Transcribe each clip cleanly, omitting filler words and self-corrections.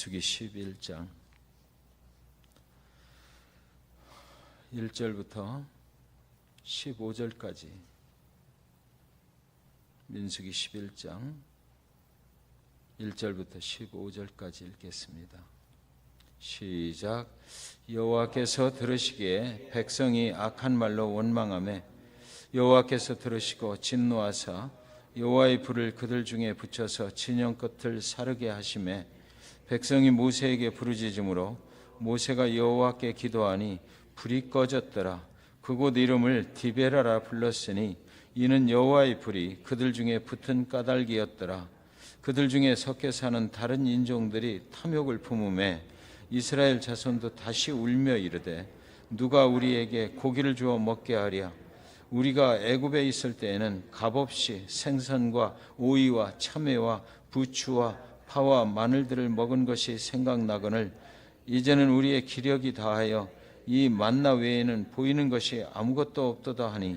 민수기 11장 1절부터 15절까지 민수기 11장 1절부터 15절까지 읽겠습니다. 시작. 여호와께서 들으시기에 백성이 악한 말로 원망하며 여호와께서 들으시고 진노하사 여호와의 불을 그들 중에 붙여서 진영 끝을 사르게 하시매 백성이 모세에게 부르짖음으로 모세가 여호와께 기도하니 불이 꺼졌더라. 그곳 이름을 디베라라 불렀으니 이는 여호와의 불이 그들 중에 붙은 까닭이었더라. 그들 중에 섞여 사는 다른 인종들이 탐욕을 품음에 이스라엘 자손도 다시 울며 이르되 누가 우리에게 고기를 주어 먹게 하랴. 우리가 애굽에 있을 때에는 값없이 생선과 오이와 참외와 부추와 파와 마늘들을 먹은 것이 생각나거늘 이제는 우리의 기력이 다하여 이 만나 외에는 보이는 것이 아무것도 없도다 하니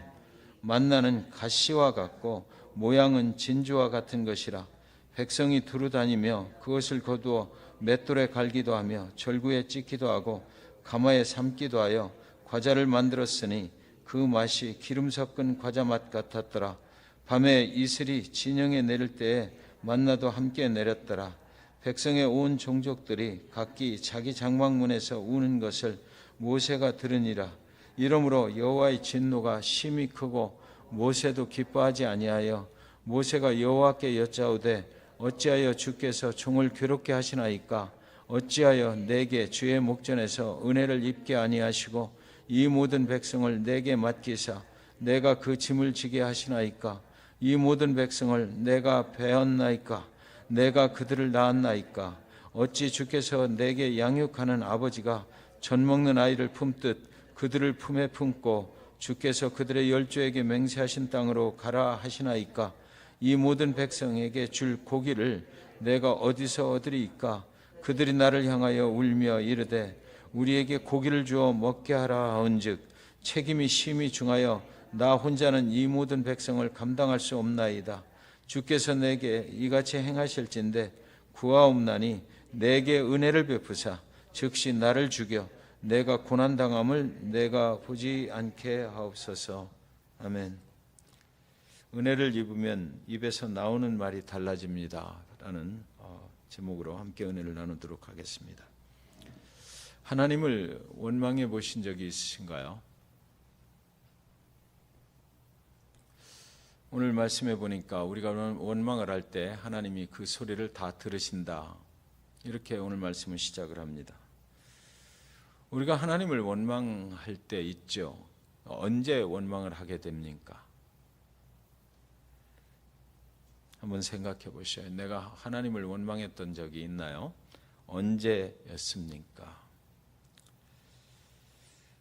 만나는 가시와 같고 모양은 진주와 같은 것이라. 백성이 두루 다니며 그것을 거두어 맷돌에 갈기도 하며 절구에 찢기도 하고 가마에 삶기도 하여 과자를 만들었으니 그 맛이 기름 섞은 과자 맛 같았더라. 밤에 이슬이 진영에 내릴 때에 만나도 함께 내렸더라. 백성의 온 종족들이 각기 자기 장막문에서 우는 것을 모세가 들으니라. 이러므로 여호와의 진노가 심히 크고 모세도 기뻐하지 아니하여 모세가 여호와께 여짜오되 어찌하여 주께서 종을 괴롭게 하시나이까? 어찌하여 내게 주의 목전에서 은혜를 입게 아니하시고 이 모든 백성을 내게 맡기사 내가 그 짐을 지게 하시나이까? 이 모든 백성을 내가 배었나이까? 내가 그들을 낳았나이까? 어찌 주께서 내게 양육하는 아버지가 젖 먹는 아이를 품듯 그들을 품에 품고 주께서 그들의 열조에게 맹세하신 땅으로 가라 하시나이까? 이 모든 백성에게 줄 고기를 내가 어디서 얻으리이까? 그들이 나를 향하여 울며 이르되 우리에게 고기를 주어 먹게 하라 하온즉 책임이 심히 중하여 나 혼자는 이 모든 백성을 감당할 수 없나이다. 주께서 내게 이같이 행하실진대 구하옵나니 내게 은혜를 베푸사 즉시 나를 죽여 내가 고난당함을 내가 보지 않게 하옵소서. 아멘. 은혜를 입으면 입에서 나오는 말이 달라집니다 라는 제목으로 함께 은혜를 나누도록 하겠습니다. 하나님을 원망해 보신 적이 있으신가요? 오늘 말씀해 보니까 우리가 원망을 할 때 하나님이 그 소리를 다 들으신다. 이렇게 오늘 말씀은 시작을 합니다. 우리가 하나님을 원망할 때 있죠. 언제 원망을 하게 됩니까? 한번 생각해 보셔요. 내가 하나님을 원망했던 적이 있나요? 언제였습니까?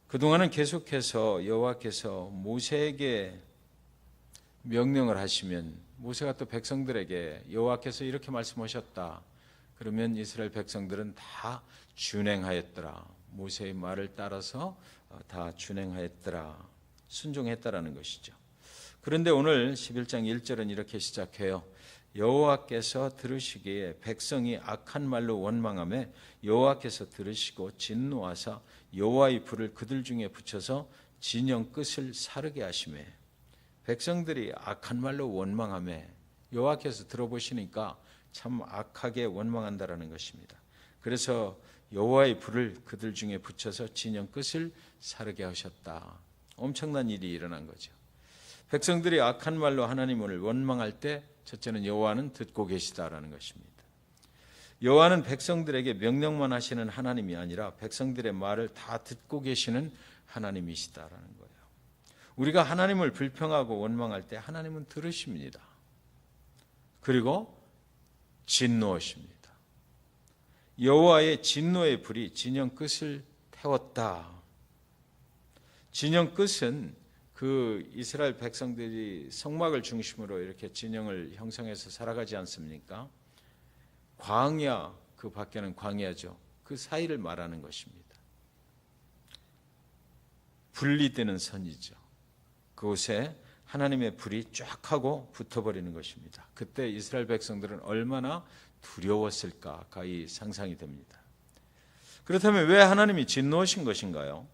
그동안은 계속해서 여호와께서 모세에게 명령을 하시면 모세가 또 백성들에게 여호와께서 이렇게 말씀하셨다. 그러면 이스라엘 백성들은 다 준행하였더라. 모세의 말을 따라서 다 준행하였더라. 순종했다라는 것이죠. 그런데 오늘 11장 1절은 이렇게 시작해요. 여호와께서 들으시기에 백성이 악한 말로 원망하며 여호와께서 들으시고 진노하사 여호와의 불을 그들 중에 붙여서 진영 끝을 사르게 하시매. 백성들이 악한 말로 원망하며 여호와께서 들어보시니까 참 악하게 원망한다라는 것입니다. 그래서 여호와의 불을 그들 중에 붙여서 진영 끝을 사르게 하셨다. 엄청난 일이 일어난 거죠. 백성들이 악한 말로 하나님을 원망할 때 첫째는 여호와는 듣고 계시다라는 것입니다. 여호와는 백성들에게 명령만 하시는 하나님이 아니라 백성들의 말을 다 듣고 계시는 하나님이시다라는 거예요. 우리가 하나님을 불평하고 원망할 때 하나님은 들으십니다. 그리고 진노하십니다. 여호와의 진노의 불이 진영 끝을 태웠다. 진영 끝은 그 이스라엘 백성들이 성막을 중심으로 이렇게 진영을 형성해서 살아가지 않습니까? 광야, 그 밖에는 광야죠. 그 사이를 말하는 것입니다. 분리되는 선이죠. 그곳에 하나님의 불이 쫙 하고 붙어버리는 것입니다. 그때 이스라엘 백성들은 얼마나 두려웠을까 가히 상상이 됩니다. 그렇다면 왜 하나님이 진노하신 것인가요?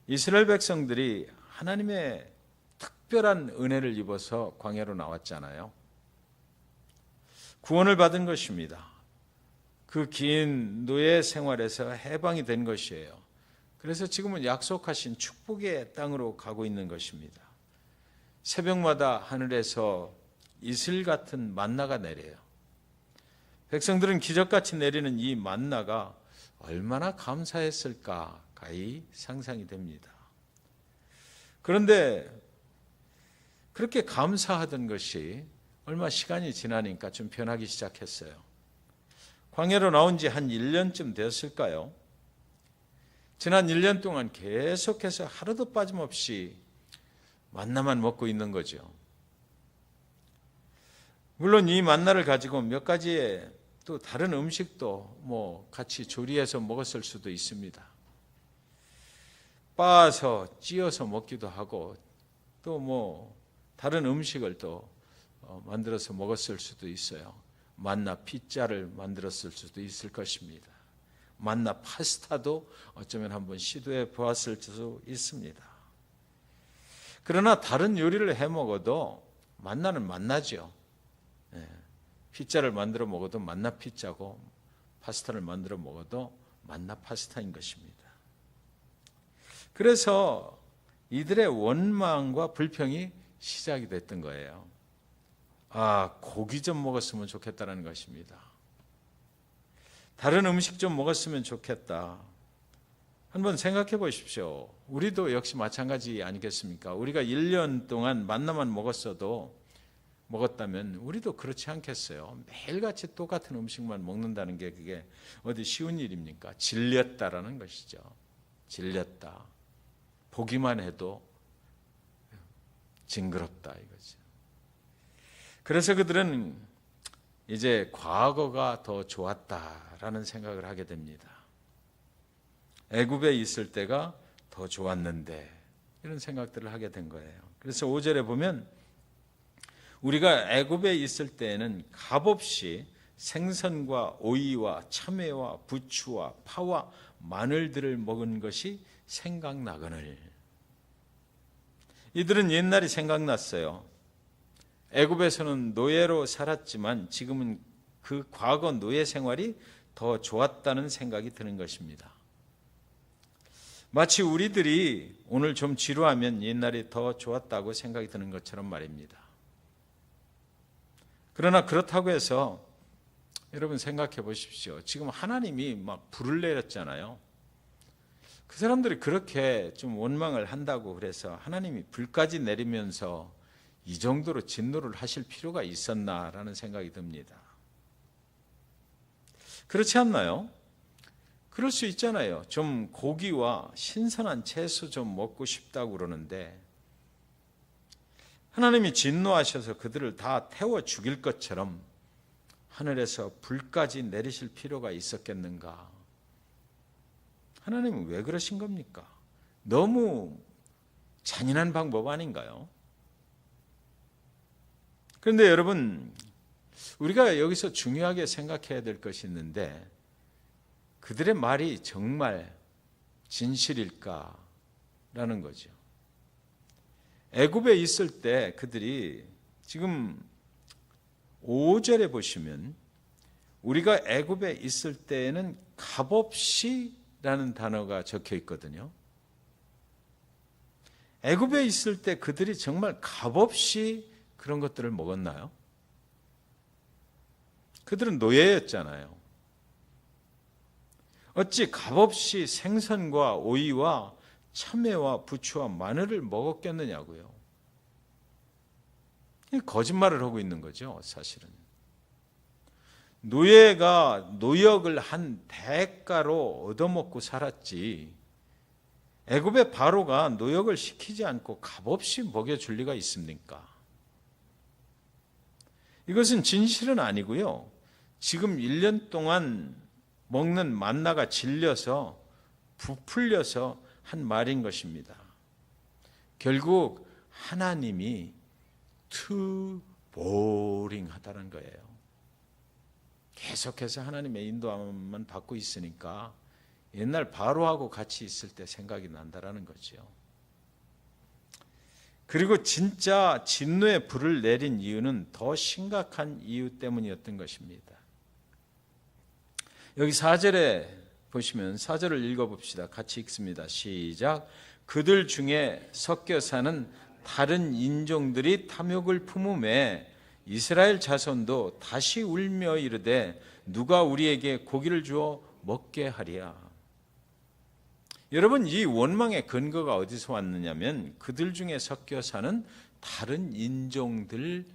이스라엘 백성들이 하나님의 특별한 은혜를 입어서 광야로 나왔잖아요. 구원을 받은 것입니다. 그 긴 노예 생활에서 해방이 된 것이에요. 그래서 지금은 약속하신 축복의 땅으로 가고 있는 것입니다. 새벽마다 하늘에서 이슬 같은 만나가 내려요. 백성들은 기적같이 내리는 이 만나가 얼마나 감사했을까 가히 상상이 됩니다. 그런데 그렇게 감사하던 것이 얼마 시간이 지나니까 좀 변하기 시작했어요. 광야로 나온 지 한 1년쯤 되었을까요? 지난 1년 동안 계속해서 하루도 빠짐없이 만나만 먹고 있는 거죠. 물론 이 만나를 가지고 몇 가지의 또 다른 음식도 같이 조리해서 먹었을 수도 있습니다. 빻아서 찧어서 먹기도 하고 또 다른 음식을 또 만들어서 먹었을 수도 있어요. 만나 피자를 만들었을 수도 있을 것입니다. 만나 파스타도 어쩌면 한번 시도해 보았을 수도 있습니다. 그러나 다른 요리를 해 먹어도 만나는 만나죠. 피자를 만들어 먹어도 만나 피자고 파스타를 만들어 먹어도 만나 파스타인 것입니다. 그래서 이들의 원망과 불평이 시작이 됐던 거예요. 고기 좀 먹었으면 좋겠다는 것입니다. 다른 음식 좀 먹었으면 좋겠다. 한번 생각해 보십시오. 우리도 역시 마찬가지 아니겠습니까? 우리가 1년 동안 만나만 먹었다면 우리도 그렇지 않겠어요? 매일같이 똑같은 음식만 먹는다는 게 그게 어디 쉬운 일입니까? 질렸다라는 것이죠. 질렸다. 보기만 해도 징그럽다 이거죠. 그래서 그들은 이제 과거가 더 좋았다라는 생각을 하게 됩니다. 애굽에 있을 때가 더 좋았는데 이런 생각들을 하게 된 거예요. 그래서 5절에 보면 우리가 애굽에 있을 때에는 값없이 생선과 오이와 참외와 부추와 파와 마늘들을 먹은 것이 생각나거늘. 이들은 옛날이 생각났어요. 애굽에서는 노예로 살았지만 지금은 그 과거 노예 생활이 더 좋았다는 생각이 드는 것입니다. 마치 우리들이 오늘 좀 지루하면 옛날이 더 좋았다고 생각이 드는 것처럼 말입니다. 그러나 그렇다고 해서 여러분 생각해 보십시오. 지금 하나님이 막 불을 내렸잖아요. 그 사람들이 그렇게 좀 원망을 한다고 그래서 하나님이 불까지 내리면서 이 정도로 진노를 하실 필요가 있었나라는 생각이 듭니다. 그렇지 않나요? 그럴 수 있잖아요. 좀 고기와 신선한 채소 좀 먹고 싶다고 그러는데 하나님이 진노하셔서 그들을 다 태워 죽일 것처럼 하늘에서 불까지 내리실 필요가 있었겠는가? 하나님은 왜 그러신 겁니까? 너무 잔인한 방법 아닌가요? 그런데 여러분, 우리가 여기서 중요하게 생각해야 될 것이 있는데 그들의 말이 정말 진실일까라는 거죠. 애굽에 있을 때 그들이 지금 5절에 보시면 우리가 애굽에 있을 때에는 값없이라는 단어가 적혀 있거든요. 애굽에 있을 때 그들이 정말 값없이 그런 것들을 먹었나요? 그들은 노예였잖아요. 어찌 값없이 생선과 오이와 참외와 부추와 마늘을 먹었겠느냐고요. 거짓말을 하고 있는 거죠, 사실은. 노예가 노역을 한 대가로 얻어먹고 살았지 애굽의 바로가 노역을 시키지 않고 값없이 먹여줄 리가 있습니까? 이것은 진실은 아니고요. 지금 1년 동안 먹는 만나가 질려서 부풀려서 한 말인 것입니다. 결국 하나님이 too boring 하다는 거예요. 계속해서 하나님의 인도함만 받고 있으니까 옛날 바로하고 같이 있을 때 생각이 난다라는 거죠. 그리고 진짜 진노의 불을 내린 이유는 더 심각한 이유 때문이었던 것입니다. 여기 4절에 보시면 4절을 읽어봅시다. 같이 읽습니다. 시작. 그들 중에 섞여 사는 다른 인종들이 탐욕을 품음에 이스라엘 자손도 다시 울며 이르되 누가 우리에게 고기를 주어 먹게 하리야. 여러분, 이 원망의 근거가 어디서 왔느냐면 그들 중에 섞여 사는 다른 인종들이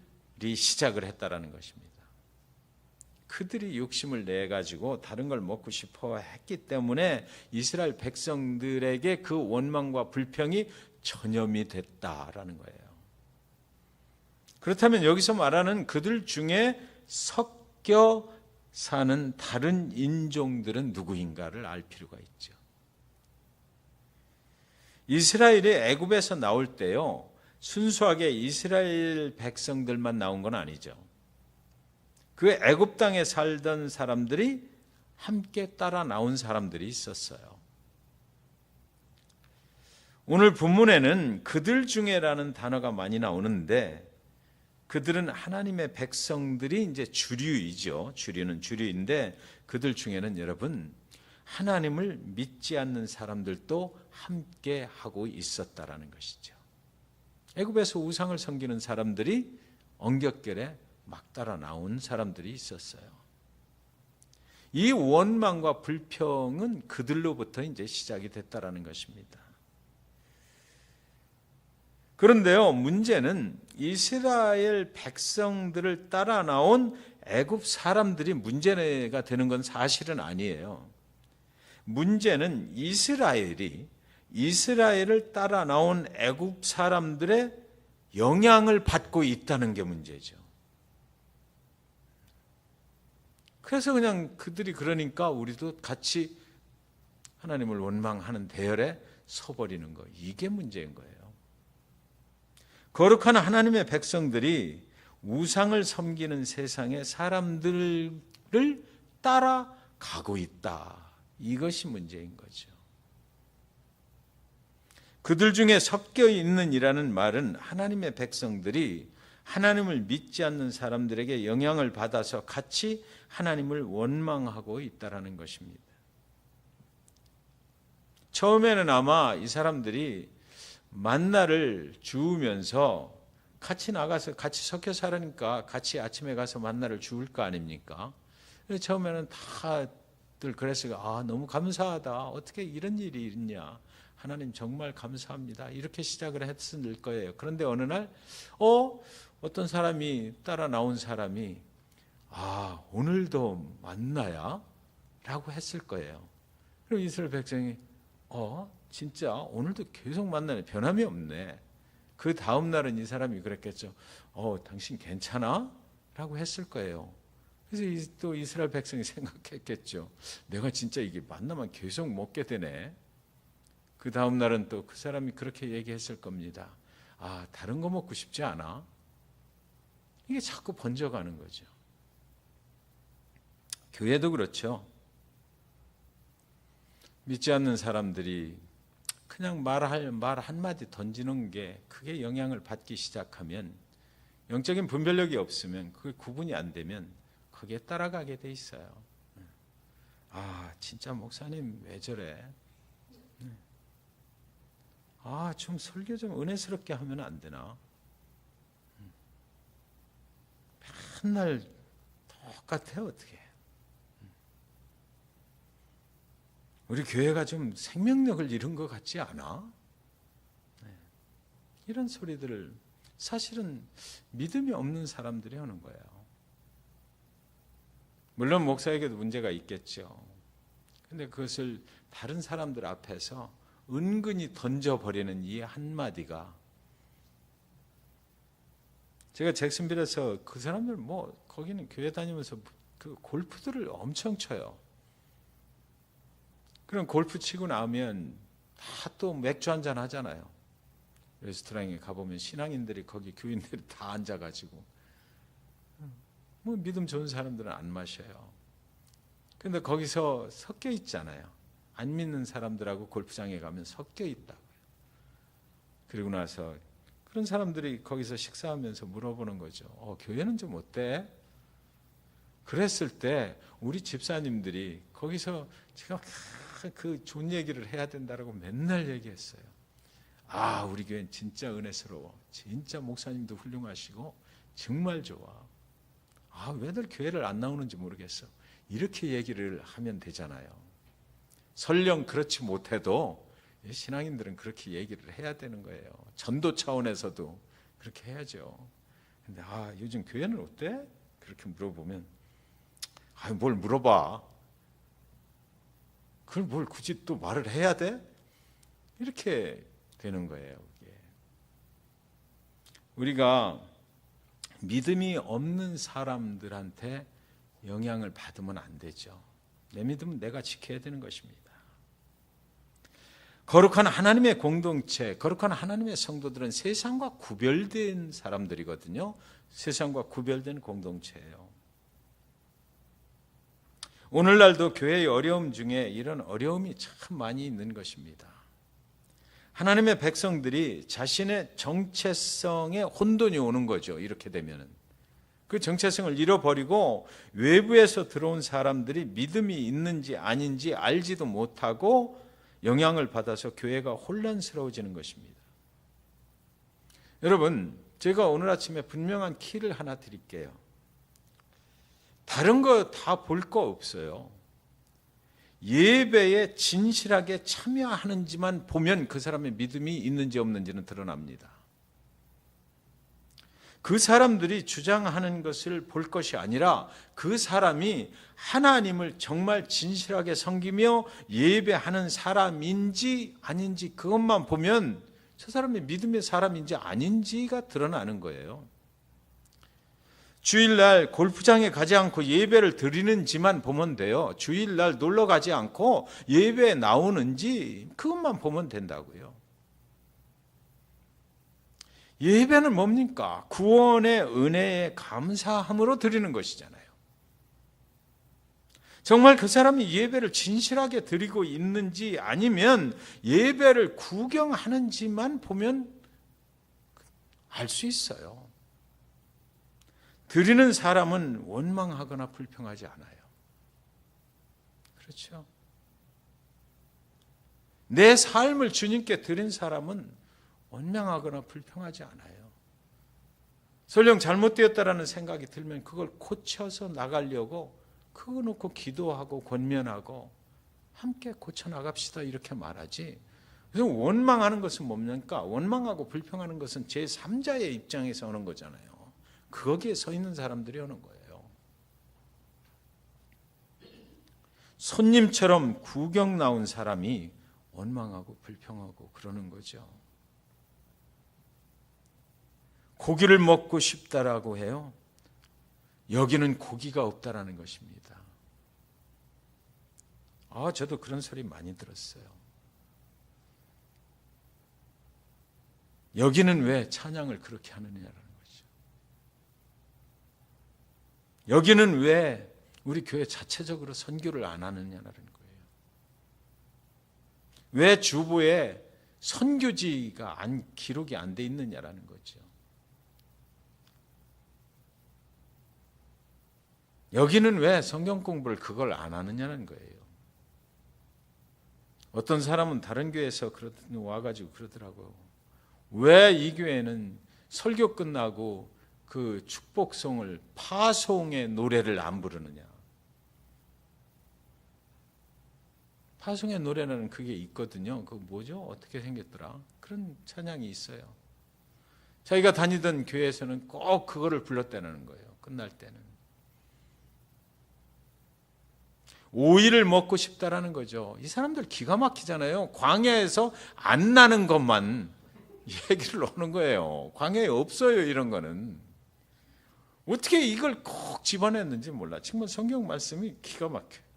시작을 했다라는 것입니다. 그들이 욕심을 내 가지고 다른 걸 먹고 싶어 했기 때문에 이스라엘 백성들에게 그 원망과 불평이 전염이 됐다라는 거예요. 그렇다면 여기서 말하는 그들 중에 섞여 사는 다른 인종들은 누구인가를 알 필요가 있죠. 이스라엘이 애굽에서 나올 때요, 순수하게 이스라엘 백성들만 나온 건 아니죠. 그 애굽 땅에 살던 사람들이 함께 따라 나온 사람들이 있었어요. 오늘 본문에는 그들 중에라는 단어가 많이 나오는데 그들은 하나님의 백성들이 이제 주류이죠. 주류는 주류인데 그들 중에는 여러분 하나님을 믿지 않는 사람들도 함께 하고 있었다라는 것이죠. 애굽에서 우상을 섬기는 사람들이 언격결에 막 따라 나온 사람들이 있었어요. 이 원망과 불평은 그들로부터 이제 시작이 됐다라는 것입니다. 그런데요, 문제는 이스라엘 백성들을 따라 나온 애굽 사람들이 문제가 되는 건 사실은 아니에요. 문제는 이스라엘을 따라 나온 애굽 사람들의 영향을 받고 있다는 게 문제죠. 그래서 그냥 그들이 그러니까 우리도 같이 하나님을 원망하는 대열에 서버리는 거, 이게 문제인 거예요. 거룩한 하나님의 백성들이 우상을 섬기는 세상의 사람들을 따라가고 있다. 이것이 문제인 거죠. 그들 중에 섞여 있는이라는 말은 하나님의 백성들이 하나님을 믿지 않는 사람들에게 영향을 받아서 같이 하나님을 원망하고 있다는 것입니다. 처음에는 아마 이 사람들이 만나를 주우면서 같이 나가서 같이 섞여 살으니까 같이 아침에 가서 만나를 주울 거 아닙니까? 처음에는 다들 그랬어요. 너무 감사하다. 어떻게 이런 일이 있냐. 하나님 정말 감사합니다. 이렇게 시작을 했을 거예요. 그런데 어느 날 어떤 사람이 따라 나온 사람이 오늘도 만나야? 라고 했을 거예요. 그럼 이스라엘 백성이 진짜 오늘도 계속 만나네. 변함이 없네. 그 다음 날은 이 사람이 그랬겠죠. 당신 괜찮아? 라고 했을 거예요. 그래서 또 이스라엘 백성이 생각했겠죠. 내가 진짜 이게 만나면 계속 먹게 되네. 그 다음 날은 또 그 사람이 그렇게 얘기했을 겁니다. 다른 거 먹고 싶지 않아? 이게 자꾸 번져가는 거죠. 교회도 그렇죠. 믿지 않는 사람들이 그냥 말 한마디 던지는 게 그게 영향을 받기 시작하면, 영적인 분별력이 없으면, 그게 구분이 안 되면 그게 따라가게 돼 있어요. 진짜 목사님 왜 저래? 좀 설교 좀 은혜스럽게 하면 안 되나? 맨날 똑같아요. 어떻게? 우리 교회가 좀 생명력을 잃은 것 같지 않아? 이런 소리들을 사실은 믿음이 없는 사람들이 하는 거예요. 물론 목사에게도 문제가 있겠죠. 근데 그것을 다른 사람들 앞에서 은근히 던져버리는 이 한마디가, 제가 잭슨빌에서 그 사람들 거기는 교회 다니면서 그 골프들을 엄청 쳐요. 그럼 골프 치고 나면 다 또 맥주 한잔 하잖아요. 레스토랑에 가보면 신앙인들이 거기 교인들이 다 앉아가지고, 믿음 좋은 사람들은 안 마셔요. 근데 거기서 섞여 있잖아요. 안 믿는 사람들하고 골프장에 가면 섞여 있다고요. 그리고 나서 그런 사람들이 거기서 식사하면서 물어보는 거죠. 교회는 좀 어때? 그랬을 때 우리 집사님들이 거기서 제가 그 좋은 얘기를 해야 된다라고 맨날 얘기했어요. 우리 교회는 진짜 은혜스러워. 진짜 목사님도 훌륭하시고 정말 좋아. 왜들 교회를 안 나오는지 모르겠어. 이렇게 얘기를 하면 되잖아요. 설령 그렇지 못해도 신앙인들은 그렇게 얘기를 해야 되는 거예요. 전도 차원에서도 그렇게 해야죠. 근데 요즘 교회는 어때? 그렇게 물어보면 뭘 물어봐. 그걸 뭘 굳이 또 말을 해야 돼? 이렇게 되는 거예요. 이게. 우리가 믿음이 없는 사람들한테 영향을 받으면 안 되죠. 내 믿음은 내가 지켜야 되는 것입니다. 거룩한 하나님의 공동체, 거룩한 하나님의 성도들은 세상과 구별된 사람들이거든요. 세상과 구별된 공동체예요. 오늘날도 교회의 어려움 중에 이런 어려움이 참 많이 있는 것입니다. 하나님의 백성들이 자신의 정체성에 혼돈이 오는 거죠. 이렇게 되면은 그 정체성을 잃어버리고 외부에서 들어온 사람들이 믿음이 있는지 아닌지 알지도 못하고 영향을 받아서 교회가 혼란스러워지는 것입니다. 여러분, 제가 오늘 아침에 분명한 키를 하나 드릴게요. 다른 거 다 볼 거 없어요. 예배에 진실하게 참여하는지만 보면 그 사람의 믿음이 있는지 없는지는 드러납니다. 그 사람들이 주장하는 것을 볼 것이 아니라 그 사람이 하나님을 정말 진실하게 섬기며 예배하는 사람인지 아닌지 그것만 보면 저 사람이 믿음의 사람인지 아닌지가 드러나는 거예요. 주일날 골프장에 가지 않고 예배를 드리는지만 보면 돼요. 주일날 놀러 가지 않고 예배에 나오는지 그것만 보면 된다고요. 예배는 뭡니까? 구원의 은혜에 감사함으로 드리는 것이잖아요. 정말 그 사람이 예배를 진실하게 드리고 있는지 아니면 예배를 구경하는지만 보면 알 수 있어요. 드리는 사람은 원망하거나 불평하지 않아요. 그렇죠? 내 삶을 주님께 드린 사람은 원망하거나 불평하지 않아요. 설령 잘못되었다라는 생각이 들면 그걸 고쳐서 나가려고 그거 놓고 기도하고 권면하고 함께 고쳐나갑시다 이렇게 말하지. 그래서 원망하는 것은 뭡니까? 원망하고 불평하는 것은 제3자의 입장에서 오는 거잖아요. 거기에 서 있는 사람들이 오는 거예요. 손님처럼 구경 나온 사람이 원망하고 불평하고 그러는 거죠. 고기를 먹고 싶다라고 해요. 여기는 고기가 없다라는 것입니다. 저도 그런 소리 많이 들었어요. 여기는 왜 찬양을 그렇게 하느냐라는 거죠. 여기는 왜 우리 교회 자체적으로 선교를 안 하느냐라는 거예요. 왜 주보에 선교지가 기록이 안 돼 있느냐라는 거죠. 여기는 왜 성경 공부를 그걸 안 하느냐는 거예요. 어떤 사람은 다른 교회에서 와가지고 그러더라고요. 왜 이 교회는 설교 끝나고 그 축복송을 파송의 노래를 안 부르느냐. 파송의 노래는 그게 있거든요. 그거 뭐죠? 어떻게 생겼더라? 그런 찬양이 있어요. 자기가 다니던 교회에서는 꼭 그거를 불렀다는 거예요. 끝날 때는. 오이를 먹고 싶다라는 거죠. 이 사람들 기가 막히잖아요. 광야에서 안 나는 것만 얘기를 하는 거예요. 광야에 없어요, 이런 거는. 어떻게 이걸 꼭 집어냈는지 몰라. 정말 성경 말씀이 기가 막혀요.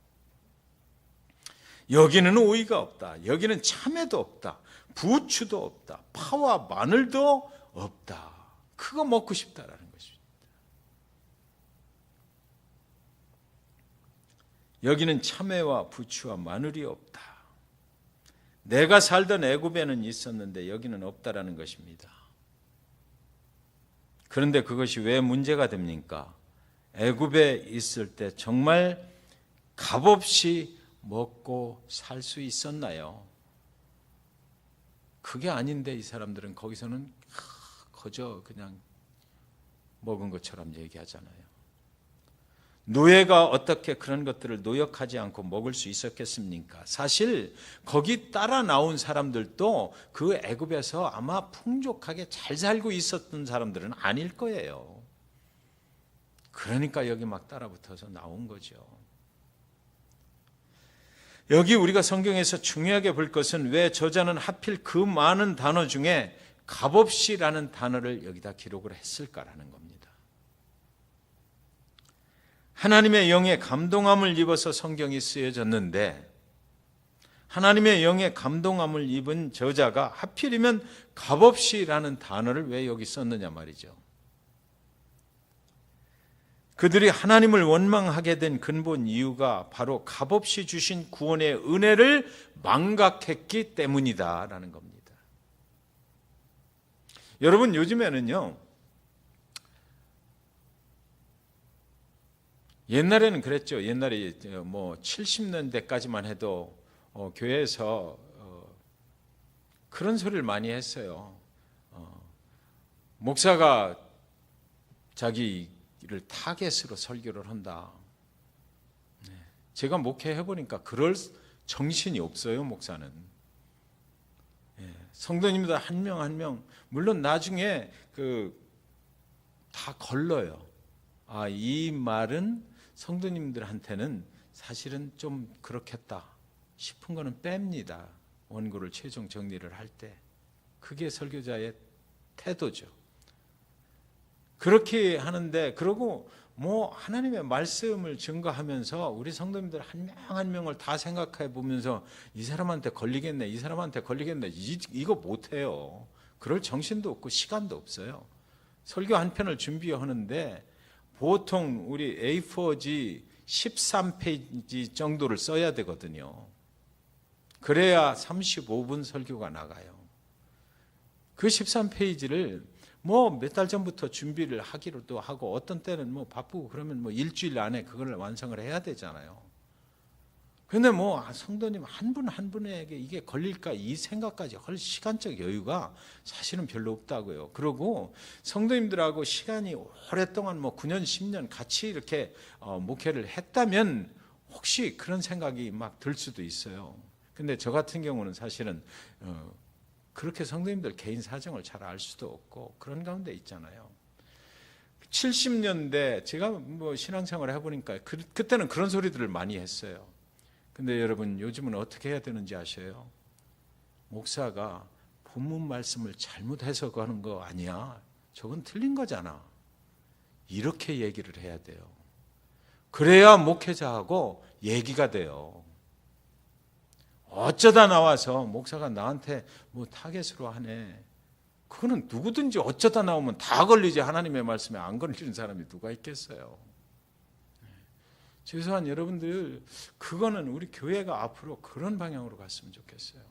여기는 오이가 없다. 여기는 참외도 없다. 부추도 없다. 파와 마늘도 없다. 그거 먹고 싶다라는 것입니다. 여기는 참외와 부추와 마늘이 없다. 내가 살던 애굽에는 있었는데 여기는 없다라는 것입니다. 그런데 그것이 왜 문제가 됩니까? 애굽에 있을 때 정말 값없이 먹고 살 수 있었나요? 그게 아닌데 이 사람들은 거기서는 거저 그냥 먹은 것처럼 얘기하잖아요. 노예가 어떻게 그런 것들을 노역하지 않고 먹을 수 있었겠습니까? 사실 거기 따라 나온 사람들도 그 애굽에서 아마 풍족하게 잘 살고 있었던 사람들은 아닐 거예요. 그러니까 여기 막 따라붙어서 나온 거죠. 여기 우리가 성경에서 중요하게 볼 것은 왜 저자는 하필 그 많은 단어 중에 값없이라는 단어를 여기다 기록을 했을까라는 겁니다. 하나님의 영에 감동함을 입어서 성경이 쓰여졌는데 하나님의 영에 감동함을 입은 저자가 하필이면 값없이라는 단어를 왜 여기 썼느냐 말이죠. 그들이 하나님을 원망하게 된 근본 이유가 바로 값없이 주신 구원의 은혜를 망각했기 때문이다라는 겁니다. 여러분 요즘에는요, 옛날에는 그랬죠. 옛날에 뭐 70년대까지만 해도 교회에서 그런 소리를 많이 했어요. 목사가 자기를 타겟으로 설교를 한다. 제가 목회해 보니까 그럴 정신이 없어요, 목사는. 성도님들 한 명 한 명 물론 나중에 다 걸러요. 아, 이 말은 성도님들한테는 사실은 좀 그렇겠다 싶은 거는 뺍니다. 원고를 최종 정리를 할 때. 그게 설교자의 태도죠. 그렇게 하는데 그러고 뭐 하나님의 말씀을 증거하면서 우리 성도님들 한 명 한 명을 다 생각해 보면서 이 사람한테 걸리겠네, 이 사람한테 걸리겠네, 이거 못해요. 그럴 정신도 없고 시간도 없어요. 설교 한 편을 준비하는데 보통 우리 A4지 13페이지 정도를 써야 되거든요. 그래야 35분 설교가 나가요. 그 13페이지를 뭐 몇 달 전부터 준비를 하기로도 하고 어떤 때는 뭐 바쁘고 그러면 뭐 일주일 안에 그걸 완성을 해야 되잖아요. 근데 뭐 성도님 한 분 한 분에게 이게 걸릴까 이 생각까지 할 시간적 여유가 사실은 별로 없다고요. 그리고 성도님들하고 시간이 오랫동안 뭐 9년 10년 같이 이렇게 목회를 했다면 혹시 그런 생각이 막 들 수도 있어요. 근데 저 같은 경우는 사실은 그렇게 성도님들 개인 사정을 잘 알 수도 없고 그런 가운데 있잖아요. 70년대 제가 뭐 신앙생활을 해보니까 그때는 그런 소리들을 많이 했어요. 근데 여러분 요즘은 어떻게 해야 되는지 아셔요? 목사가 본문 말씀을 잘못 해석하는 거 아니야. 저건 틀린 거잖아. 이렇게 얘기를 해야 돼요. 그래야 목회자하고 얘기가 돼요. 어쩌다 나와서 목사가 나한테 뭐 타겟으로 하네. 그거는 누구든지 어쩌다 나오면 다 걸리지 하나님의 말씀에 안 걸리는 사람이 누가 있겠어요. 죄송한 여러분들, 그거는 우리 교회가 앞으로 그런 방향으로 갔으면 좋겠어요.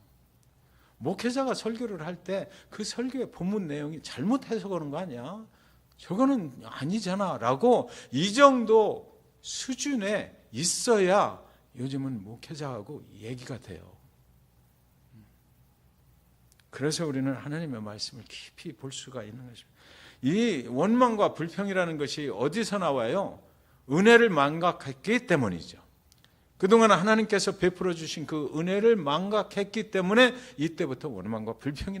목회자가 설교를 할 때 그 설교의 본문 내용이 잘못 해석하는 거 아니야? 저거는 아니잖아 라고 이 정도 수준에 있어야 요즘은 목회자하고 얘기가 돼요. 그래서 우리는 하나님의 말씀을 깊이 볼 수가 있는 것입니다. 이 원망과 불평이라는 것이 어디서 나와요? 은혜를 망각했기 때문이죠. 그동안 하나님께서 베풀어 주신 그 은혜를 망각했기 때문에 이때부터 원망과 불평이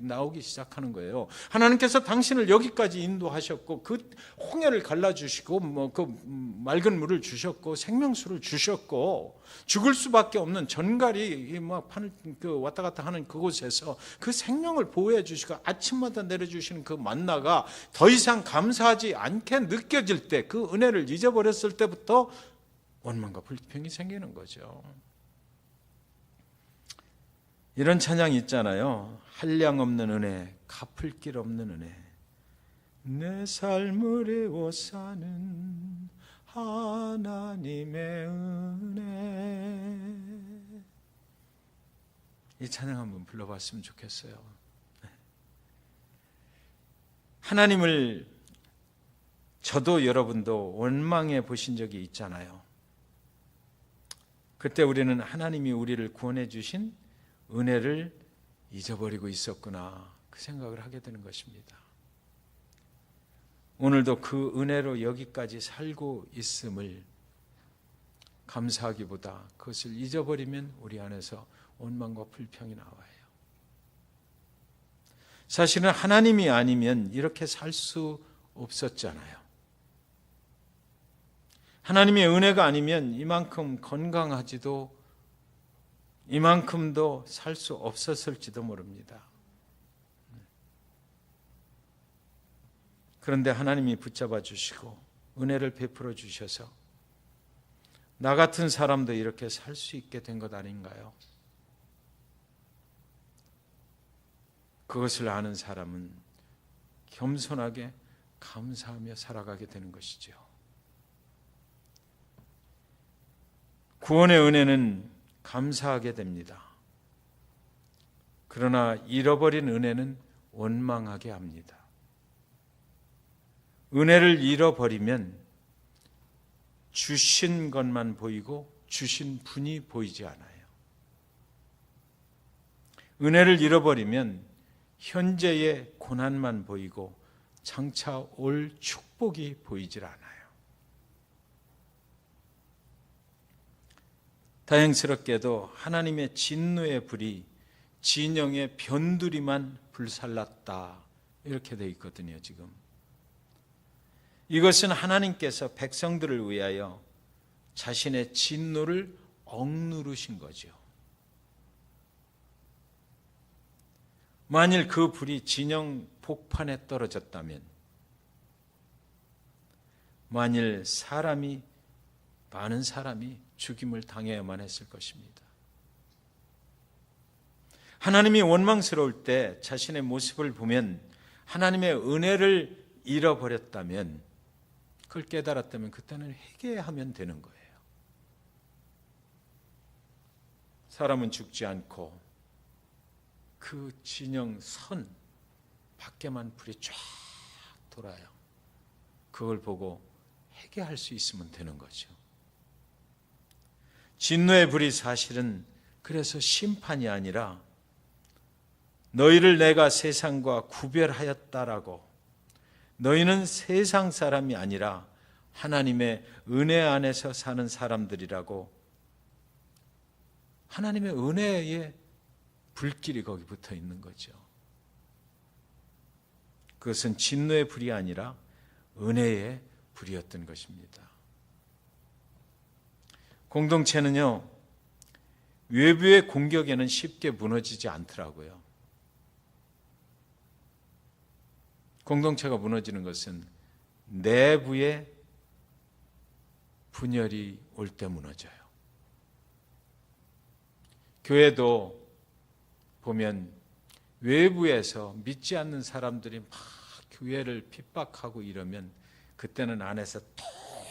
나오기 시작하는 거예요. 하나님께서 당신을 여기까지 인도하셨고 그 홍해를 갈라주시고 뭐 그 맑은 물을 주셨고 생명수를 주셨고 죽을 수밖에 없는 전갈이 막 판을 왔다 갔다 하는 그곳에서 그 생명을 보호해 주시고 아침마다 내려주시는 그 만나가 더 이상 감사하지 않게 느껴질 때, 그 은혜를 잊어버렸을 때부터 원망과 불평이 생기는 거죠. 이런 찬양이 있잖아요. 한량 없는 은혜, 갚을 길 없는 은혜. 내 삶을 애워 사는 하나님의 은혜. 이 찬양 한번 불러봤으면 좋겠어요. 하나님을 저도 여러분도 원망해 보신 적이 있잖아요. 그때 우리는 하나님이 우리를 구원해 주신 은혜를 잊어버리고 있었구나, 그 생각을 하게 되는 것입니다. 오늘도 그 은혜로 여기까지 살고 있음을 감사하기보다 그것을 잊어버리면 우리 안에서 원망과 불평이 나와요. 사실은 하나님이 아니면 이렇게 살 수 없었잖아요. 하나님의 은혜가 아니면 이만큼 건강하지도 이만큼도 살 수 없었을지도 모릅니다. 그런데 하나님이 붙잡아 주시고 은혜를 베풀어 주셔서 나 같은 사람도 이렇게 살 수 있게 된 것 아닌가요? 그것을 아는 사람은 겸손하게 감사하며 살아가게 되는 것이죠. 구원의 은혜는 감사하게 됩니다. 그러나 잃어버린 은혜는 원망하게 합니다. 은혜를 잃어버리면 주신 것만 보이고 주신 분이 보이지 않아요. 은혜를 잃어버리면 현재의 고난만 보이고 장차 올 축복이 보이질 않아요. 다행스럽게도 하나님의 진노의 불이 진영의 변두리만 불살랐다, 이렇게 되어 있거든요. 지금 이것은 하나님께서 백성들을 위하여 자신의 진노를 억누르신 거죠. 만일 그 불이 진영 복판에 떨어졌다면, 만일 많은 사람이 죽임을 당해야만 했을 것입니다. 하나님이 원망스러울 때 자신의 모습을 보면 하나님의 은혜를 잃어버렸다면, 그걸 깨달았다면 그때는 회개하면 되는 거예요. 사람은 죽지 않고 그 진영 선 밖에만 불이 쫙 돌아요. 그걸 보고 회개할 수 있으면 되는 거죠. 진노의 불이 사실은 그래서 심판이 아니라 너희를 내가 세상과 구별하였다라고, 너희는 세상 사람이 아니라 하나님의 은혜 안에서 사는 사람들이라고, 하나님의 은혜의 불길이 거기 붙어 있는 거죠. 그것은 진노의 불이 아니라 은혜의 불이었던 것입니다. 공동체는요, 외부의 공격에는 쉽게 무너지지 않더라고요. 공동체가 무너지는 것은 내부의 분열이 올 때 무너져요. 교회도 보면 외부에서 믿지 않는 사람들이 막 교회를 핍박하고 이러면 그때는 안에서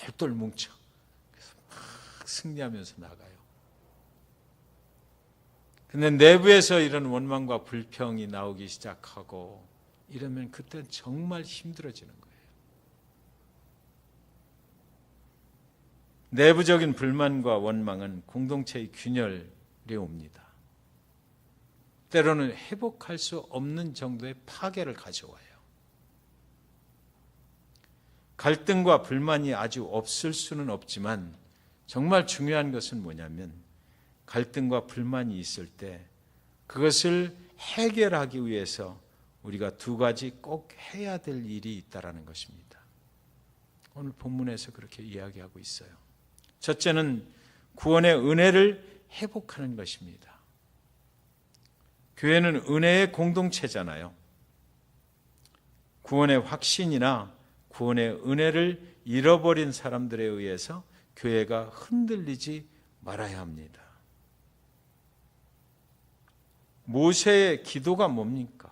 똘똘 뭉쳐. 그래서 막 승리하면서 나가요. 근데 내부에서 이런 원망과 불평이 나오기 시작하고 이러면 그때는 정말 힘들어지는 거예요. 내부적인 불만과 원망은 공동체의 균열에 옵니다. 때로는 회복할 수 없는 정도의 파괴를 가져와요. 갈등과 불만이 아주 없을 수는 없지만 정말 중요한 것은 뭐냐면 갈등과 불만이 있을 때 그것을 해결하기 위해서 우리가 두 가지 꼭 해야 될 일이 있다라는 것입니다. 오늘 본문에서 그렇게 이야기하고 있어요. 첫째는 구원의 은혜를 회복하는 것입니다. 교회는 은혜의 공동체잖아요. 구원의 확신이나 구원의 은혜를 잃어버린 사람들에 의해서 교회가 흔들리지 말아야 합니다. 모세의 기도가 뭡니까?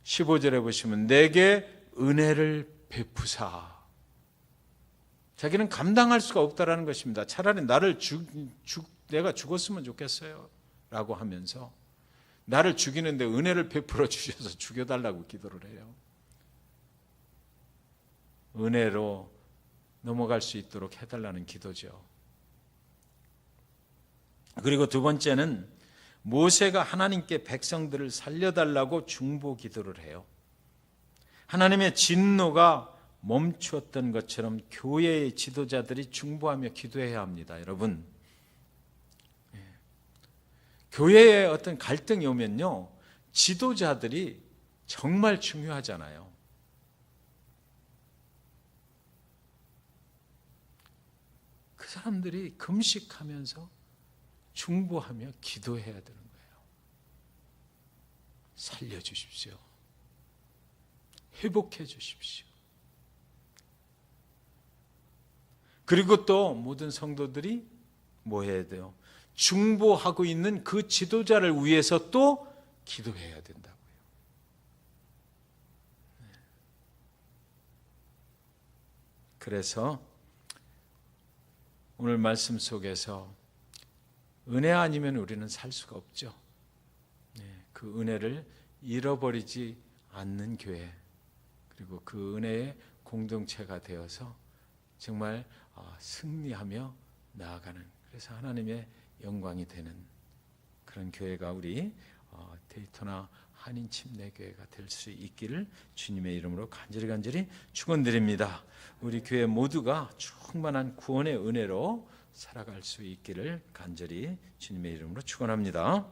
15절에 보시면 내게 은혜를 베푸사, 자기는 감당할 수가 없다라는 것입니다. 차라리 내가 죽었으면 좋겠어요 라고 하면서 나를 죽이는데 은혜를 베풀어 주셔서 죽여달라고 기도를 해요. 은혜로 넘어갈 수 있도록 해달라는 기도죠. 그리고 두 번째는 모세가 하나님께 백성들을 살려달라고 중보 기도를 해요. 하나님의 진노가 멈추었던 것처럼 교회의 지도자들이 중보하며 기도해야 합니다. 여러분, 교회에 어떤 갈등이 오면요, 지도자들이 정말 중요하잖아요. 그 사람들이 금식하면서 중보하며 기도해야 되는 거예요. 살려주십시오. 회복해 주십시오. 그리고 또 모든 성도들이 뭐 해야 돼요? 중보하고 있는 그 지도자를 위해서 또 기도해야 된다고요. 그래서 오늘 말씀 속에서 은혜 아니면 우리는 살 수가 없죠. 그 은혜를 잃어버리지 않는 교회, 그리고 그 은혜의 공동체가 되어서 정말 승리하며 나아가는, 그래서 하나님의 영광이 되는 그런 교회가 우리 데이터나 한인 침례교회가 될 수 있기를 주님의 이름으로 간절히 축원드립니다. 우리 교회 모두가 충만한 구원의 은혜로 살아갈 수 있기를 간절히 주님의 이름으로 축원합니다.